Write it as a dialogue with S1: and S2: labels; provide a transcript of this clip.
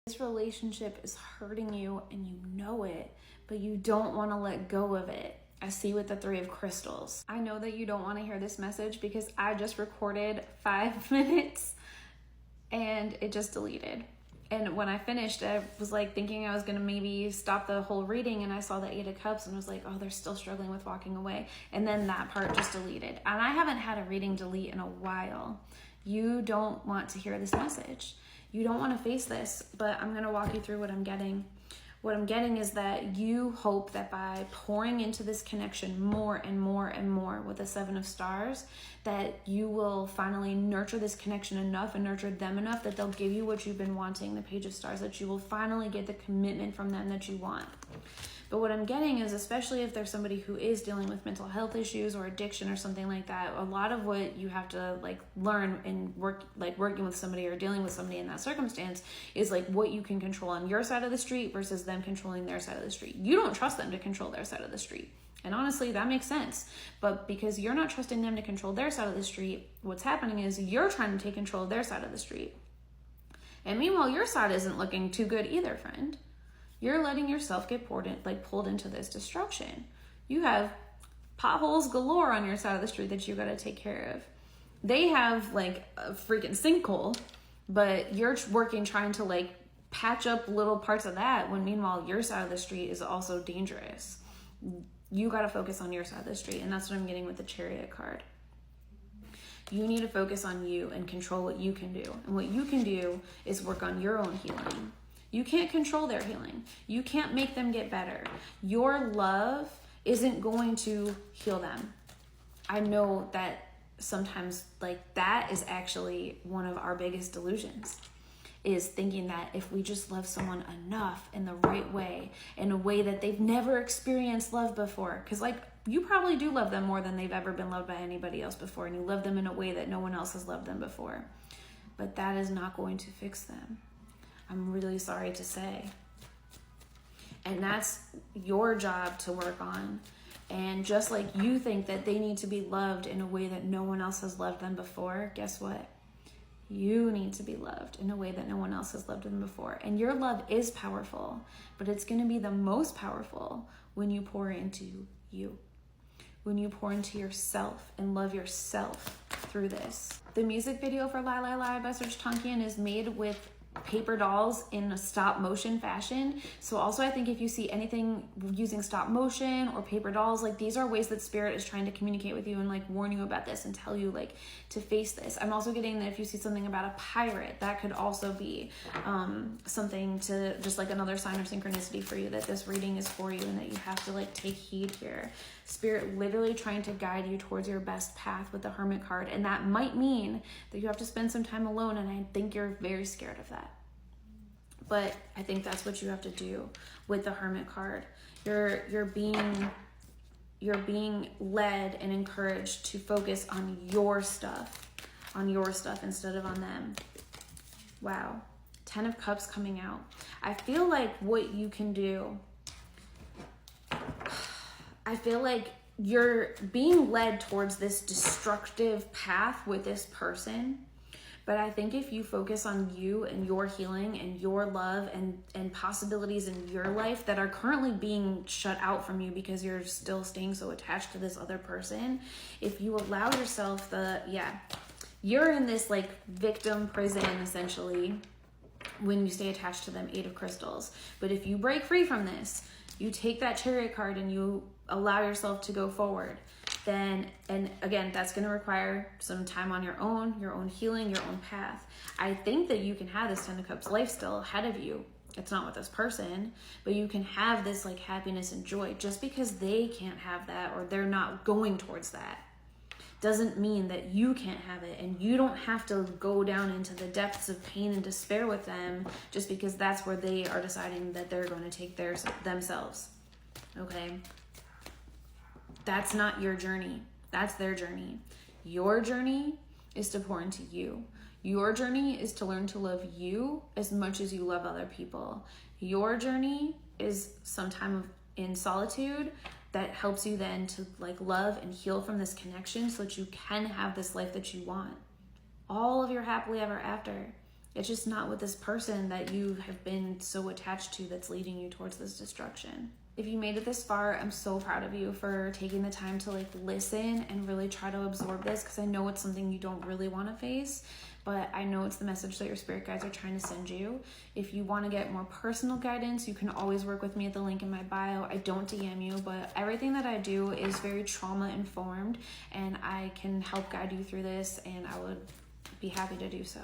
S1: This relationship is hurting you and you know it, but you don't want to let go of it. I see with the 3 of crystals. I know that you don't want to hear this message because I just recorded 5 minutes and it just deleted. And when I finished, I was like thinking I was going to maybe stop the whole reading, and I saw the 8 of Cups and was like, oh, they're still struggling with walking away. And then that part just deleted. And I haven't had a reading delete in a while. You don't want to hear this message. You don't want to face this, but I'm going to walk you through what I'm getting. What I'm getting is that you hope that by pouring into this connection more and more and more with the 7 of Stars, that you will finally nurture this connection enough and nurture them enough that they'll give you what you've been wanting, the Page of Stars, that you will finally get the commitment from them that you want. But what I'm getting is, especially if there's somebody who is dealing with mental health issues or addiction or something like that, a lot of what you have to learn and work, working with somebody or dealing with somebody in that circumstance, is what you can control on your side of the street versus them controlling their side of the street. You don't trust them to control their side of the street. And honestly, that makes sense. But because you're not trusting them to control their side of the street, what's happening is you're trying to take control of their side of the street. And meanwhile, your side isn't looking too good either, friend. You're letting yourself get pulled into this destruction. You have potholes galore on your side of the street that you got to take care of. They have a freaking sinkhole, but you're working trying to patch up little parts of that, when meanwhile your side of the street is also dangerous. You got to focus on your side of the street, and that's what I'm getting with the Chariot card. You need to focus on you and control what you can do. And what you can do is work on your own healing. You can't control their healing. You can't make them get better. Your love isn't going to heal them. I know that sometimes that is actually one of our biggest delusions, is thinking that if we just love someone enough in the right way, in a way that they've never experienced love before, because you probably do love them more than they've ever been loved by anybody else before, and you love them in a way that no one else has loved them before. But that is not going to fix them. I'm really sorry to say. And that's your job to work on. And just like you think that they need to be loved in a way that no one else has loved them before, guess what? You need to be loved in a way that no one else has loved them before. And your love is powerful, but it's going to be the most powerful when you pour into you. When you pour into yourself and love yourself through this. The music video for Lie Lie Lie by Serj Tankian is made with paper dolls in a stop motion fashion. So also I think if you see anything using stop motion or paper dolls, these are ways that Spirit is trying to communicate with you and warn you about this and tell you to face this. I'm also getting that if you see something about a pirate, that could also be something to just another sign of synchronicity for you, that this reading is for you and that you have to take heed here. Spirit literally trying to guide you towards your best path with the Hermit card, and that might mean that you have to spend some time alone, and I think you're very scared of that. But I think that's what you have to do with the Hermit card. You're being led and encouraged to focus on your stuff instead of on them. Wow. 10 of Cups coming out. I feel like what you can do, I feel like you're being led towards this destructive path with this person. But I think if you focus on you and your healing and your love and possibilities in your life that are currently being shut out from you because you're still staying so attached to this other person, if you allow yourself you're in this victim prison essentially when you stay attached to them, 8 of Crystals. But if you break free from this, you take that Chariot card and you allow yourself to go forward, then, and again, that's going to require some time on your own healing, your own path. I think that you can have this 10 of Cups life still ahead of you. It's not with this person, but you can have this happiness and joy. Just because they can't have that or they're not going towards that doesn't mean that you can't have it, and you don't have to go down into the depths of pain and despair with them just because that's where they are deciding that they're going to take themselves. Okay? That's not your journey. That's their journey. Your journey is to pour into you. Your journey is to learn to love you as much as you love other people. Your journey is some time in solitude that helps you then to love and heal from this connection so that you can have this life that you want. All of your happily ever after It's just not with this person that you have been so attached to that's leading you towards this destruction. If you made it this far, I'm so proud of you for taking the time to like listen and really try to absorb this, because I know it's something you don't really want to face, but I know it's the message that your spirit guides are trying to send you. If you want to get more personal guidance, you can always work with me at the link in my bio. I don't DM you, but everything that I do is very trauma informed, and I can help guide you through this, and I would be happy to do so.